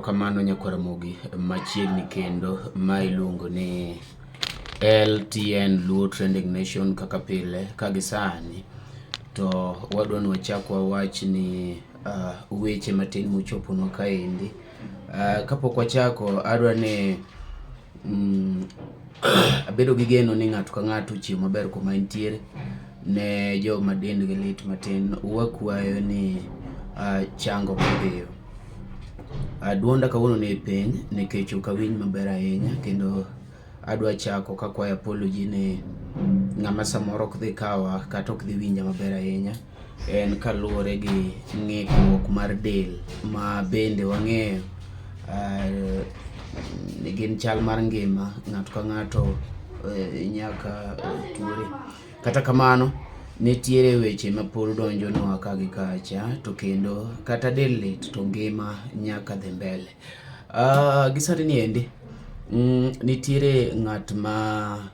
Erokamano Nyakwaramogi machiegni kendo ma iluongo ni LTN Luo Trending Nation kaka pile kagisani to wadwa ni wachak wawach ni weche matin mochoponwa kaendi. Kapok wachako adwa ni abedo gi geno ni ng'ato ka ng'ato chiemo maber kuma entiere. Ne joma dendgi lit matin wakwayo ni chango mapiyo. Duonda kawuono ni piny nikech ok awinj maber ahinya, kendo adwa chako kakwayo apology ne ng'ama samoro ok dhi kawa kata ok dhi winja maber ahinya. En kaluwore gi ng'ikruok mar del ma bende wang'eyo gin chal mar ngima ng'ato ka ng'ato nyaka tuore. Kata kamano nitiere weche ma pod donjonwa ka gi kacha, to kendo kata del lit to ngima nyaka dhi mbele. Gisani ni endi nitiere ng'at ma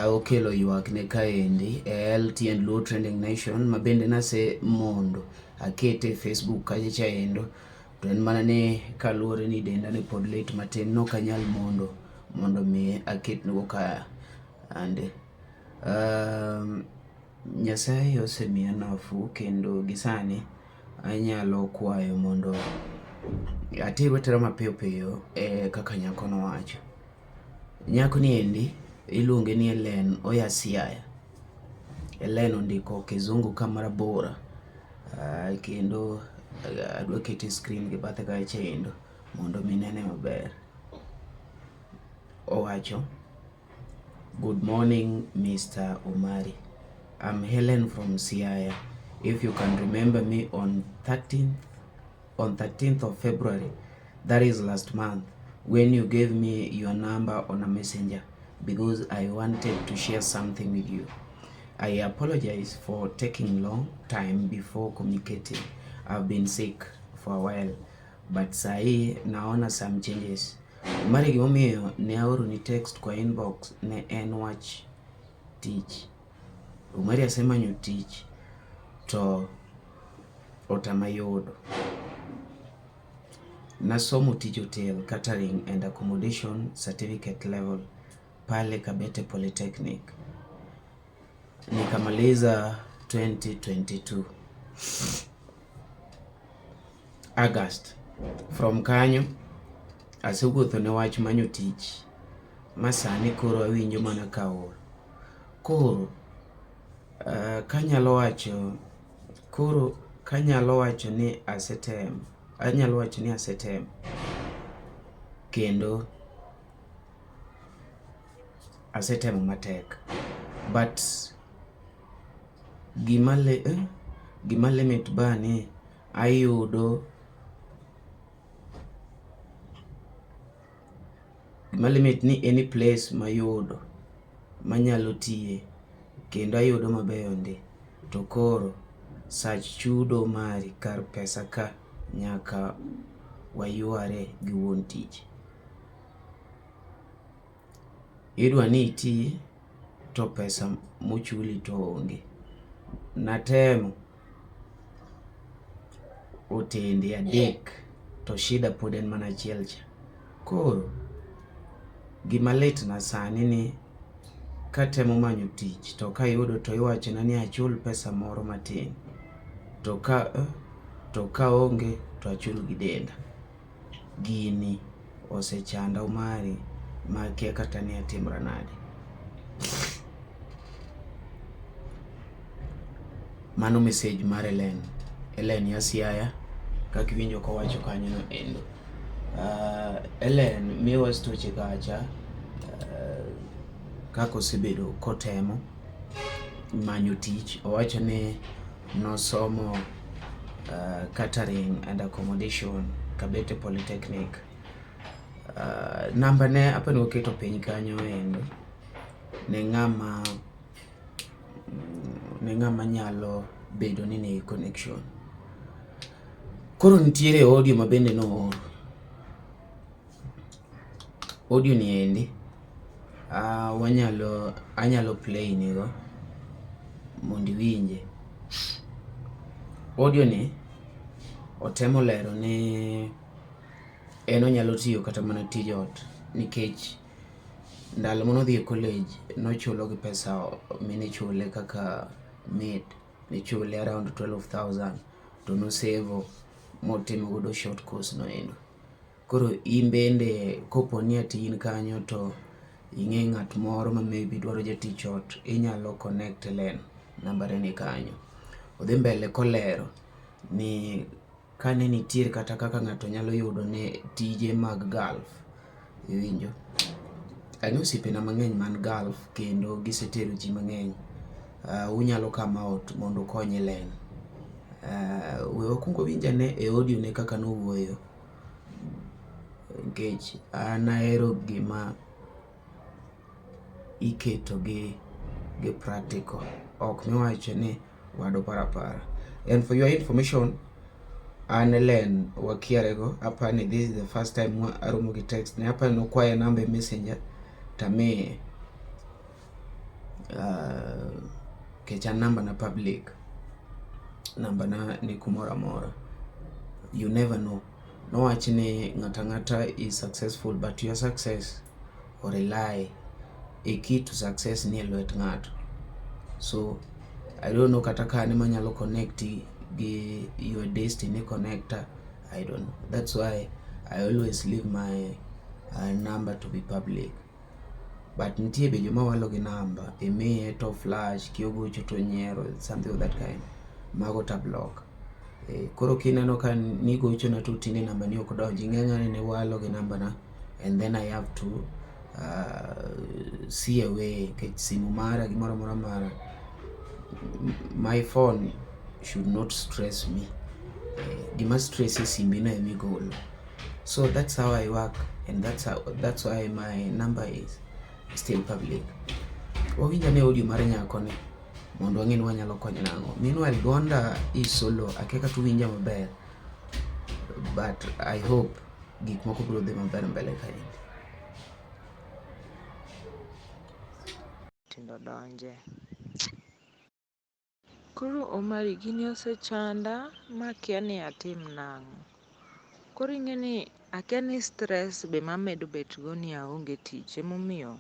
okelo ywak ne kaendi e LTN Luo Trending Nation, ma bende nase mondo akete Facebook kacha endo, to en mana ni kaluwore ni denda ni pod lit matin nok anyal mondo mi aketnego ka ande. Nyasaye osemiya nafu, kendo gisani anyalo kwayo mondo ater wetera mapiyo piyo kaka nyako nowacho. Nyako ni endi iluonge ni Hellen oya Siaya. Hellen ondiko kizungu ka marabora, kendo adwa kete screen gi bathe kacha endo mondo minene maber. Owacho, "Good morning, Mr. Omari. I'm Hellen from Siaya. If you can remember me on 13th of February, that is last month, when you gave me your number on a messenger because I wanted to share something with you. I apologize for taking long time before communicating. I've been sick for a while, but sahi naona some changes. Omari gimomiyo ne aoro ni text kwa inbox ne en wach tich. Omari asemanyo tich to otama yudo. Nasomo tich hotel, catering and accommodation certificate level pale Kabete Polytechnic. Nikamaliza 2022 August. From kanyo asewuotho ne wach manyo tich, masani koro awinjo mana kaol. Koro anyalo wacho ni asetem, kendo asetemo matek, but gima limit bani ayudo, gima limit ni any place mayudo manyalo tiye kendo ayudo mabeyo ndi, to koro sach chudo mari kar pesa ka nyaka wayuare gi wuon tich. Idwa ni iti to pesa mochuli to onge. Natemo otende adek to shida pod en mana achiel cha. Koro gima lit na sani ni katemo manyo tich to kayudo to iwachona ni achul pesa moro matin, to ka onge to achul gi denda. Gini osechanda Omari ma kia kata ni atimra nade. Mano message mar Hellen ya Siaya kaka iwinjo kowacho kanyo no endo. Hellen miwa stoche kacha kako osebedo kotemo manyo tich. Owacho ni nosomo catering and accommodation Kabete Polytechnic. Namba ne apani waketo piny kanyo endo ne ng'ama nyalo bedo ni ne connection. Koro nitiere audio ma bende no audio ni endi anyalo play nigo mondo iwinje. Audio ni otemo lero ni en onyalo tiyo kata mana tij ot, nikech ndalo mane odhi e college nochulo gi pesa mine chule kaka maid, nichule around 12,000 to nosevo motimo godo short course noendo. Koro in bende kopo ni ati in kanyo to ing'e ng'at moro ma maybe dwaro jatich ot, inyalo connect Hellen, nambare ni kanyo. Odhi mbele kolero ni kane nitiere kata kaka ng'ato nyalo yudo ne tije mag Gulf, iwinjo. Ang'eyo osiepena mang'eny man Gulf kendo gisetero ji mang'eny. Unyalo kama ot mondo ukony Hellen. We wakuongo winj ane e audio ne kaka nowuoyo, nikech an ahero gima iketo gi practical, ok miwacho ni wado parapara. And for your information, an Hellen wakiarego, apani this is the first time aromo gi text ne, apani nokwaya namba e messenger tamiye, kech an namba na public, namba na ni kumora mora, you never know. Nowach ni ng'ata ng'ata is successful but your success or a lie, a key to success ni e lwet ng'ato. So I don't know kata ka ane manyalo connect gi your destiny connector, I don't know. That's why I always leave my number to be public. But nitie be joma walo gi namba, imiye to flash, kiogocho to nyiero, something of that kind. Mago ta block. Koro kineno ka nigocho na to tinde namba ni ok donji, ng'enyne ne walo gi namba na, and then I have to see a way, kech simu mara gimoro mora mara, my phone should not stress me. Gima stress simbi no emigolo. So that's how I work, and that's why my number is still public. Wawinja ne audio mar nyako ni mondo wang'e ni wanyalo konyo nang'o. Meanwhile Gonda is solo, akia kata uwinja maber, but I hope gik moko biro dhi maber mbele kae. Tindo donje. Koro omari gini osechanda ma akia ni atim nang'o. Koro ing'e ni akia ni stress be mamedo bet go ni aonge tich emomiyo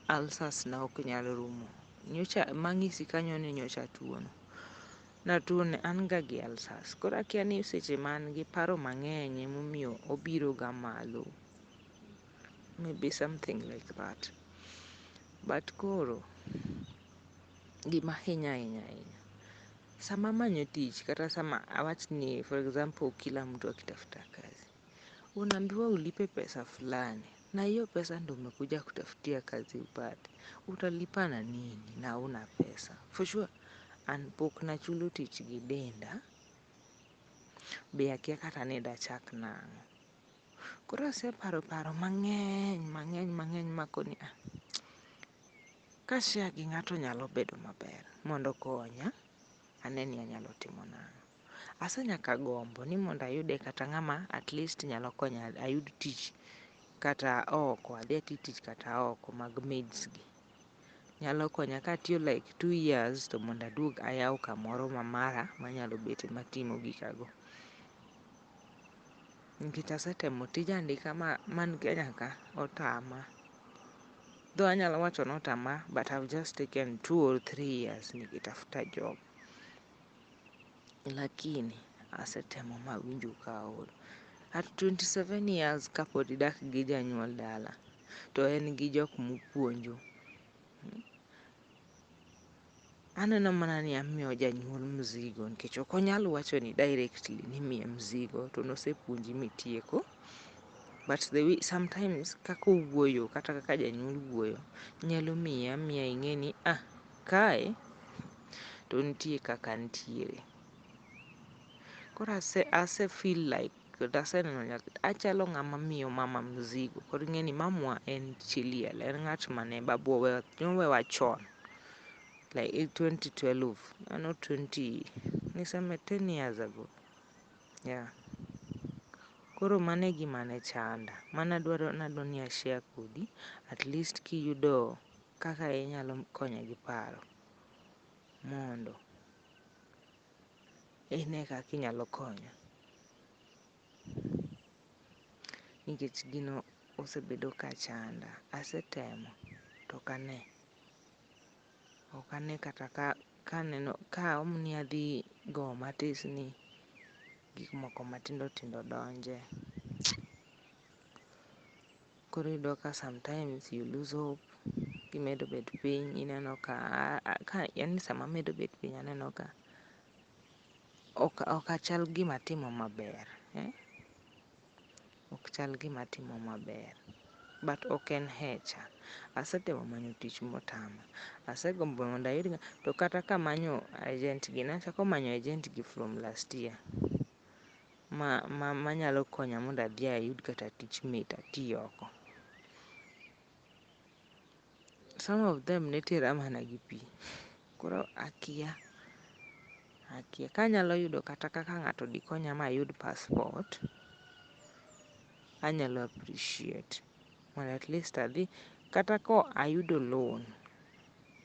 ulcers na ok nyal rumo. Nyocha mang'isi kanyo ni nyocha tuono. Natuo ne an ga gi ulcers. Koro akia ni seche man gi paro mang'eny emomiyo obiro ga malo. Maybe something like that. But koro gima hinya ahinya. Sama manyo tich kata sama awachni for example kila mtu akitafuta kazi, unaambiwa ulipe pesa fulani, na hiyo pesa ndio umekuja kutafutia kazi upate. Utalipa na nini na una pesa? For sure an pok nachulo tich gi denda, be akia kata ni dachak nang'o. Koro aseparo mang'eny makoni ka share gi ng'ato nyalo bedo maber mondo konya, ane ni anyalo timo nang'o. Asenyaka gombo ni mondo ayude kata ng'ama at least nyalo konya ayud tich kata oko, adhi ati tich kata oko mag maids gi. Nyalo konya katiyo like 2 years to mondo aduog ayaw kamoro mamara manyalo bete matimo gikago. Nikech asetemo tij andika man Kenya ka otama. Though anyalo wacho ni otama, but I've just taken 2 or 3 years nikitafuta job. Lakini asetemo mawinjo ka aol. At 27 years kapod idak gi janyuol dala, to en gi jok mopuonjo. Aneno mana ni amiyo janyuol mzigo, nikech ok onyal wacho ni directly ni miye mzigo to nosepuonji mitieko. But the way sometimes kaka owuoyo kata kaka janyuol wuoyo nyalo miya ing'e ni kae to nitie kaka nitiere. Koro ase feel like aseneno achalo ng'ama miyo mama mzigo. Koro ing'e ni mamwa en chi liel, en ng'at mane babuwa nowewa chon. Like 2012, not 20, niseme 10 years ago. Yeah. Koro mane gima ne chanda. Mana dwaro ni ashare kodi, at least kiyudo kaka inyalo konya gi paro. Mondo ine kaka inyalo konya. nikech gino osebedo ka chanda. Asetemo to ok ane kata kaneno ka omni adhi go matis ni gik moko matindo tindo donje. Koro iyudo ka sometimes you lose hope, kimedo bet piny ineno ka yani sama amedo bet piny aneno ka ok achal gima timo maber, ok chal gima timo maber, but ok en hecha. Asetemo manyo tich motama, asegombo mondo ayud to kata kamanyo agent gi, nachako manyo agent gi from last year manyalo konya mondo adhi ayud kata tich mate ati oko. Some of them ne tera mana gi pi, koro akia kanyalo yudo kata kaka ng'ato dikonya mayud passport, anyalo appreciate mondo at least adhi kata ko ayudo loan,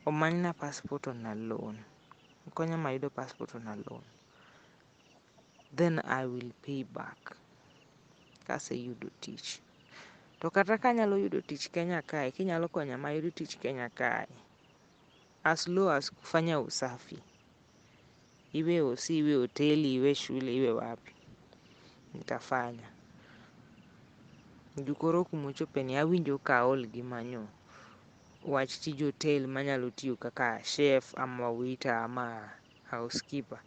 omanyna passport on a loan, okonya mayudo passport on a loan, then I will pay back kaseyudo tich. To kata kanyalo yudo tich Kenya kae, kinyalo konya mayud tich Kenya kae, as low as kufanya usafi, iwe osi, iwe hoteli, iwe shule, iwe wapi, nitafanya. Koro kumochope ni awinjo ka aol gi manyo wach tij hotel manyalo tiyo kaka chef ama waiter ama housekeeper.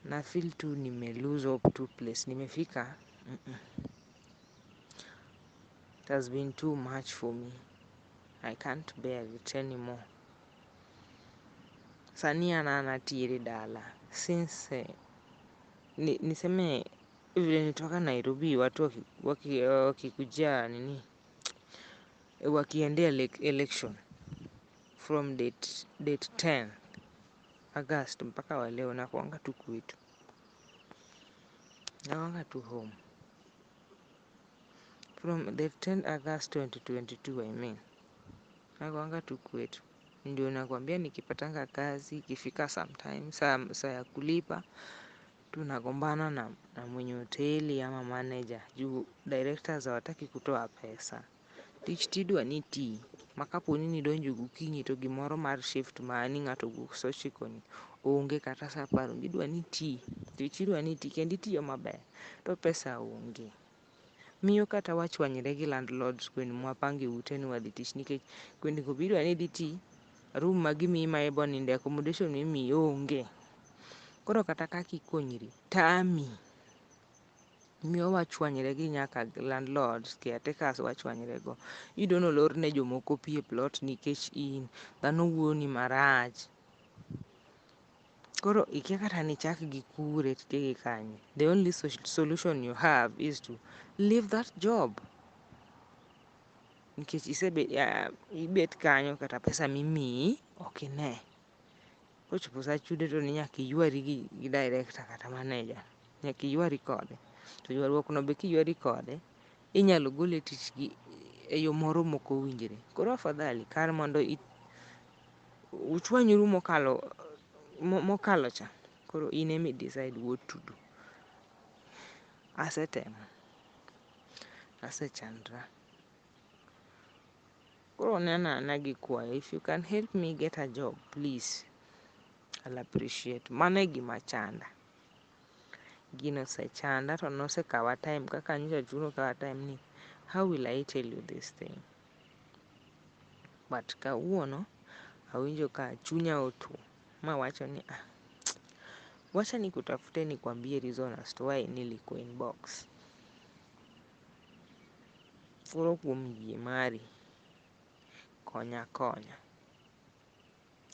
Na feel tu nime lose hope tu place nimefika. It has been too much for me. I can't bear it anymore. Sani anatiere dala since niseme vile nitoka Nairobi watu wakikujia nini wakiendea election from date 10 August mpaka wa leo nakuanga tu kwetu, nakuanga tu home from date 10 August 2022 I mean, nakuanga tu kwetu. Ndio nakwambia nikipatanga kazi ikifika sometimes saa ya kulipa tunagombana na mwenye hoteli ama manager juu directors hawataki kutoa pesa. Tich tidwa ni ti makaponi nidonjo gokinyi to gimoro mar shift mani ng'ato wuok saa 9 onge kata saa 10, gidwa ni ti tich idwa ni ti kendi tiyo maber to pesa onge. Miyo kata wachwanyre gi landlords kwen mwapange ute ni wadhi tich nikech kwen go bidwa ni dhi ti room magimiyi ma ibo ninde accommodation mimiyi onge. Koro kata kaki konyri tami, miyo wachwanyre gi nyaka landlords, caretakers wachwanyre go. Iyudo nolor ne jomoko pi e plot nikech in dhano wuoni marach. Koro ikia kata ni chak gi kure titieki kanye. The only solution you have is to leave that job. Nikech ibet kanyo kata pesa mimiyi ok ine. Kochopo sa chudo to ni nyaka iywari gi director kata manager, nyaka iywari kode. To ywaruok no be kiywari kode inyalo gole tich gi e yo moro mok owinjore. Koro afadhali kar mondo uchwanyru mokalo cha, koro in emi decide what to do. Asetemo, asechandra. Koro nena gi kwayo, if you can help me get a job please, I'll appreciate. Mano e gima chanda, gino osechanda to nosekawa time kaka nyocha chuno kawa time ni how will I tell you this thing, but kawuono awinjo ka chunya otuo mawacho ni wacha nikutafute nikwambie reason as to why niliko inbox. Koro kuom yie mari konya,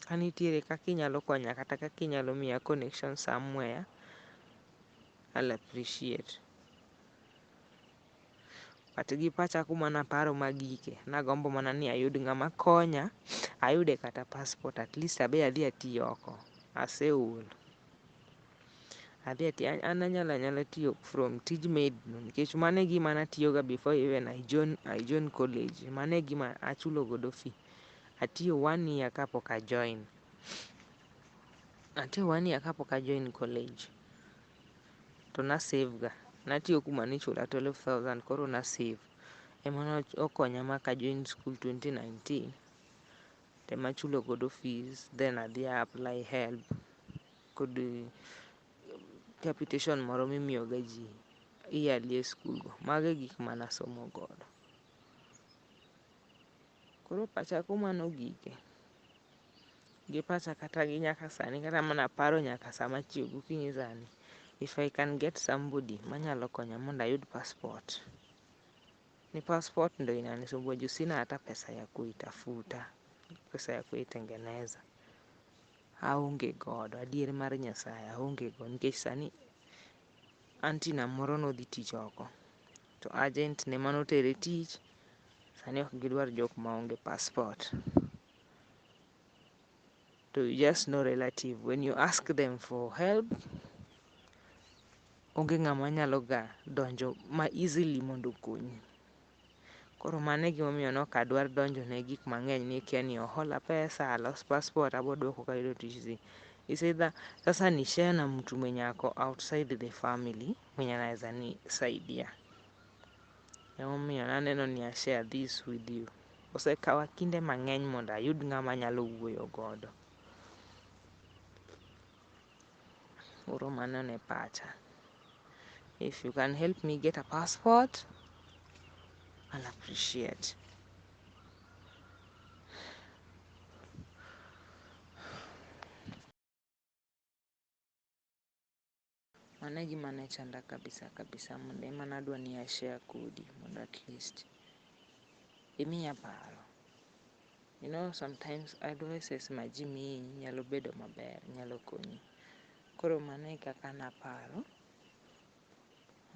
kanitiere kaka inyalo konya kata kaka inyalo miya connection somewhere, I'll appreciate. But gi pacha kuma naparo magike, nagombo mana ni ayud ng'ama konya ayude kata passport, at least adhi atiyo oko. Aseol, an anyala tiyo from tij maid no nikech mano e gima natiyoga before even I join college. Mano e gima achulo godo fee. Atiyo 1 year kapok a join college to na save ga Natiyo kuma nichula 12,000 koro na save. Ema okonya maka join school 2019. Tema chulo godo fees, then adhi apply help kod capitation moro mimiyo ga ji yearly e school go. Mago gik mana somo godo. Koro pacha kuma nogike. Gi pacha kata gi nyaka sani, kata mana paro nyaka sama chiew gokinyi sani. If I can get somebody manyalo konya mondo ayud passport. Ni passport ndo inanisumbua juu sina hata pesa ya kuitafuta, pesa ya kuitengeneza. Aonge godo, adier mar Nyasaye aonge godo, nikech sani aunty na moro nodhi tich oko. To agent ne manotere tich, sani ok gidwar jok maonge passport. To you just know relative, when you ask them for help, onge ng'ama nyalo ga donjo ma easily mondo okonyi. Koro mano e gimomiyo nok adwar donjo ne gik mang'eny ni kia ni ohola pesa, alos passport, aboduoko kayudo tich. It's either sasa ni share na mtu mwenye ako outside the family mwenye anaweza nisaidia. Emomiyo naneno ni I share this with you. Osekawa kinde mang'eny mondo ayud ng'ama nyalo wuoyo godo. Koro mano ne pacha. If you can help me get a passport, I'll appreciate. Mano gima ne chanda kabisa mondo ema nadwa ni I share kodi mondo at least imiya paro. You know, sometimes advices ma ji miyi nyalo bedo maber, nyalo konyi. Koro mano e kaka naparo.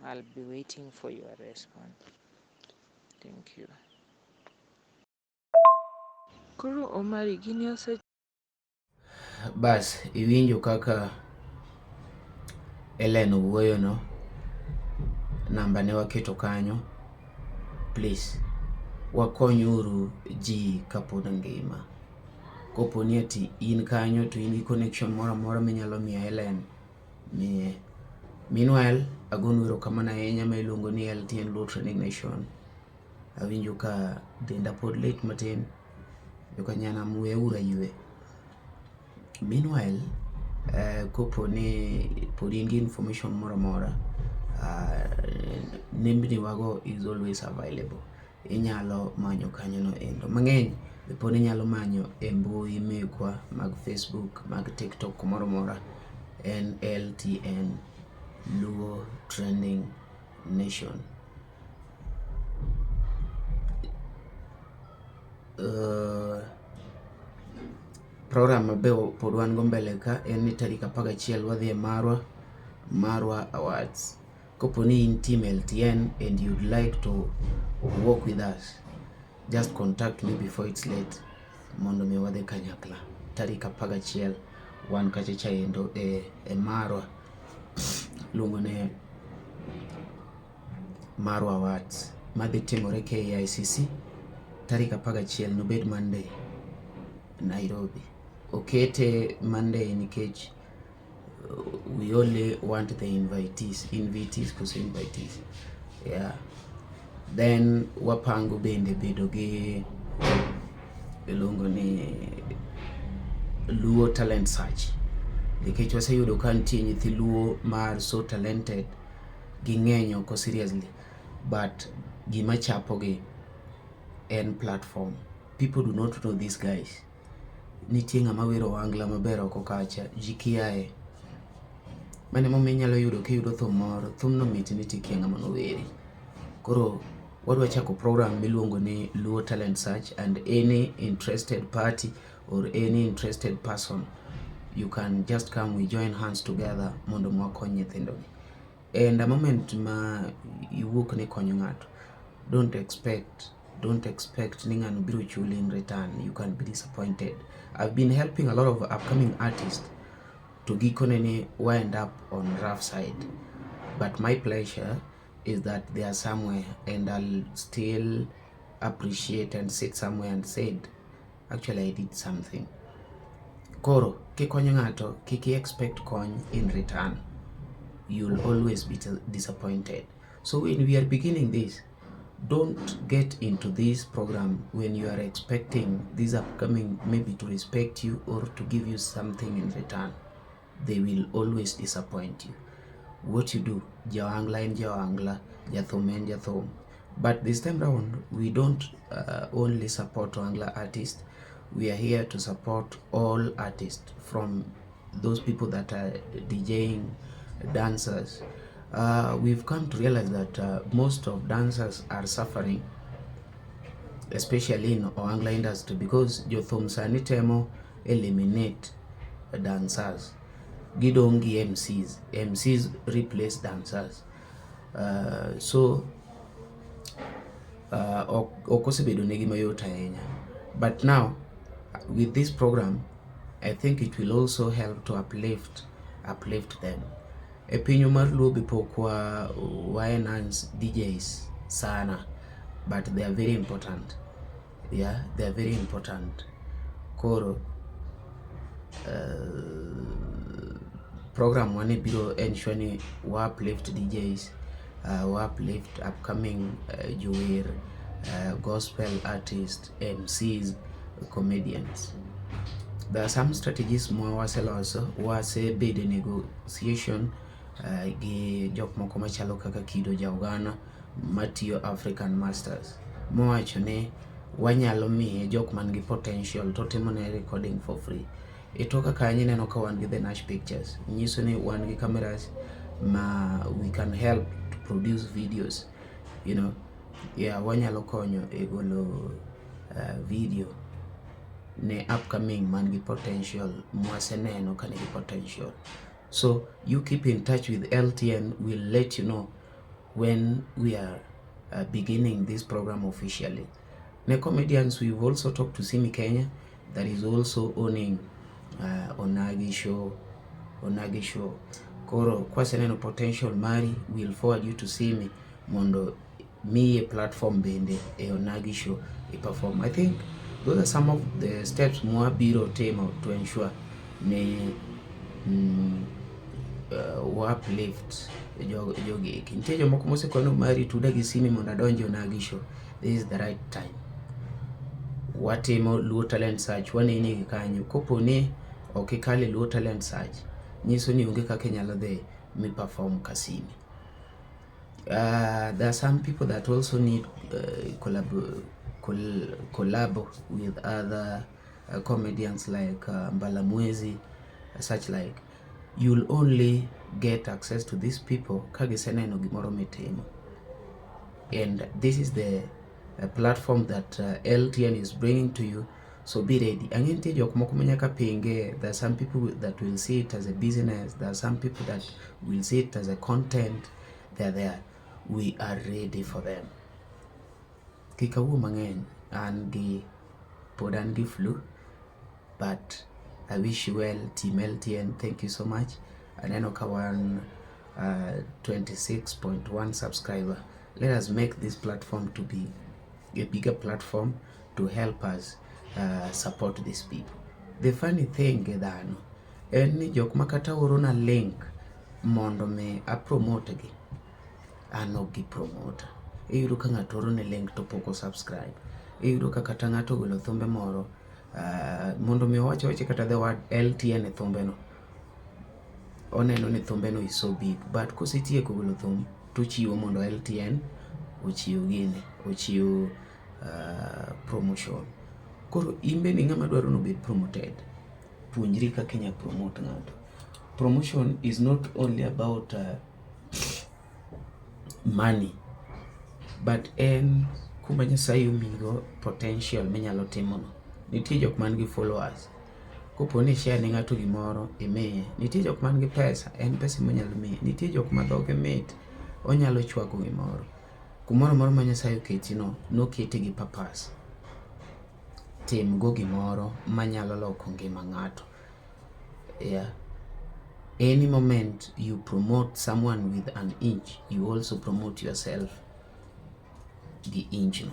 I'll be waiting for your response. Thank you. Koro Omari gini Bas, iwinjo kaka Hellen owuoyo no. Namba ne waketo kanyo. Please, wakonyuru ji kapod ngima. Kopo ni ati in kanyo to in gi connection mora mora minyalo miya Hellen, miye. Meanwhile, agonu erokamano ahinya ma iluongo ni LTN Low Training Nation. Awinjo ka denda pod lit matin, joka nyana weuru ayue. Meanwhile, kopo ni pod in gi information mora mora, nembni wago is always available. Inyalo manyo kanyo no endo. Mang'eny pod inyalo manyo e mbui mekwa mag Facebook, mag TikTok moro mora en LTN Luo Trending Nation. Program mabe pod wan go mbele ka en ni tarik 11 wadhi e Marwa Awards. Kopo ni in team LTN and you'd like to work with us, just contact me before it's late mondo mi wadhi kanyakla tarik 11 wan kachacha endo e Marwa, luongo ne Marwa Awards madhi timore KICC tarik 11 nobed Monday Nairobi. Okete Monday nikech we only want the invitees cause invitees. Yeah. Then wapango bende bedo gi luongo ni Luo Talent Search. Nikech waseyudo ka nitie nyithi Luo mar so talented gi ng'enyo ko seriously, but gima chapogi en platform. People do not know these guys. Nitie ng'ama wero wangla maber oko kacha, ji kiaye. Mane momiyo inyalo yudo kiyudo thum moro, thum no mit ni tikia ng'ama noweri. Koro wadwa chako program miluongo ni Luo Talent Search, and any interested party or any interested person, you can just come, we join hands together mondo mwakony nyithindo gi. And the moment ma iwuok ni konyo ng'ato, don't expect ni ng'ano biro chuli in return. You can be disappointed. I've been helping a lot of upcoming artists to gikone ni wind up on rough side, but my pleasure is that they are somewhere, and I'll still appreciate and sit somewhere and said, actually I did something. Koro kikonyo ng'ato kiki expect kony in return. you'll always be disappointed. So when we are beginning this, don't get into this program when you are expecting these upcoming maybe to respect you or to give you something in return. They will always disappoint you. What you do, jawangla and jawangla, jathum and jathum. But this time round, we don't only support Wangla artists. We are here to support all artists, from those people that are DJing, dancers. We've come to realize that most of dancers are suffering, especially in Wangla industry, because jothum sani temo eliminate dancers. Gidongi MCs replace dancers. So okosebedo negi mayot ahinya. But now with this program, I think it will also help to uplift them. E pinyu mar Luo be pok wa enhance DJs sana, but they are very important. Yeah, they are very important. Koro program one biro ensure ni wa uplift DJs, wa uplift upcoming jower, gospel artists, MCs, comedians. There are some strategies more wase bid negotiation gi jok moko machalo kaka Kido Jaugana matiyo African Masters. Mowacho ne wanyalo miye jok man gi potential to timo ne recording for free. Itoka kanyi neno ka wan gi the Nash Pictures, nyiso ni wan gi cameras ma we can help to produce videos, you know. Yeah, wanyalo konyo e golo video ne upcoming man gi potential, mwase neno ka nigi potential. So you keep in touch with LTN. We'll let you know when we are beginning this program officially. Ne comedians, we've also talked to Simi Kenya, that is also owning Onagi show. Koro kwase neno potential mari, we'll forward you to Simi mondo me a platform bende e Onagi show e perform. I think those are some of the steps mwa biro temo to ensure ne uplift jogi eki. Nitie jomoko mosekono mari tuda gi Simi mondo adonje Onagi show. This is the right time. Watimo Luo talent search, waneni gi kanyo. Koponi ok ikale Luo talent search, nyiso ni onge kaka inyalo dhi mi perform ka Simi. There are some people that also need collab with other comedians like Mbalamwezi, such like. You'll only get access to these people kagiseneno gimoro mitimo. And this is the platform that LTN is bringing to you. So be ready. Ang'ente jok moko manyaka pinge. There are some people that will see it as a business. There are some people that will see it as a content. They're there. We are ready for them. Kikawu mang'eny and pod flu, but I wish you well, Team LTN. Thank you so much. Aneno kawan 26.1 subscriber. Let us make this platform to be a bigger platform to help us support these people. The funny thing gedano en ni jok makata orona link mondo me a promote gi, ano gi promoter. Iyudo ka ng'ato orone link to poko subscribe. Iyudo ka kata ng'ato golo thumbe moro mondo mi wache kata the word LTN e thumbe no, oneno ni thumbe no is so big, but kosetieko golo thum to chiwo mondo LTN ochiw promotion. Koro imbe ni ng'ama dwaro no bed promoted, puonjri kaka inya promote ng'ato. Promotion is not only about money, but en kuma Nyasaye omigo potential minyalo timo no. Nitie jok man gi followers, koponi share ni ng'ato gimoro imiye. Nitie jok man gi pesa, en pesa monyalo miye. Nitie jok ma dhoge mit, onyalo chwako gimoro. Kumoro moro ma Nyasaye oketi no, noketi gi purpose. Tim go gimoro manyalo loko ngima ng'ato. Yeah. Any moment you promote someone with an inch, you also promote yourself the inch no,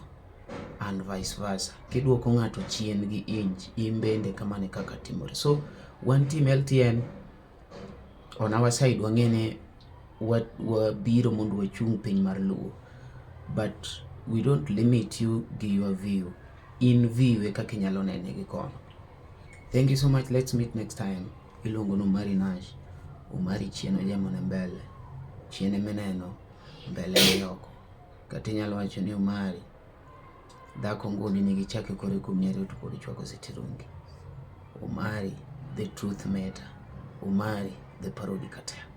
and vice versa. Kiduoko ng'ato chien gi inch, imbende kamane kaka timore. So one Team LTN on our side wang'ene wabiro mondo wachung' piny mar luwo, but we don't limit you gi your view. In view e kaka inyalo nene gi kono. Thank you so much. Let's meet next time. Iluongo no Umari Nash. Umari chien ojamone mbele. Chien meneno, mbele ni oko. Kata inyalo wacho ni Umari dhako nguni nigi chake kore kuom nyari to pod chwako sitirungi. Umari, the truth matter. Umari, the parody cartel.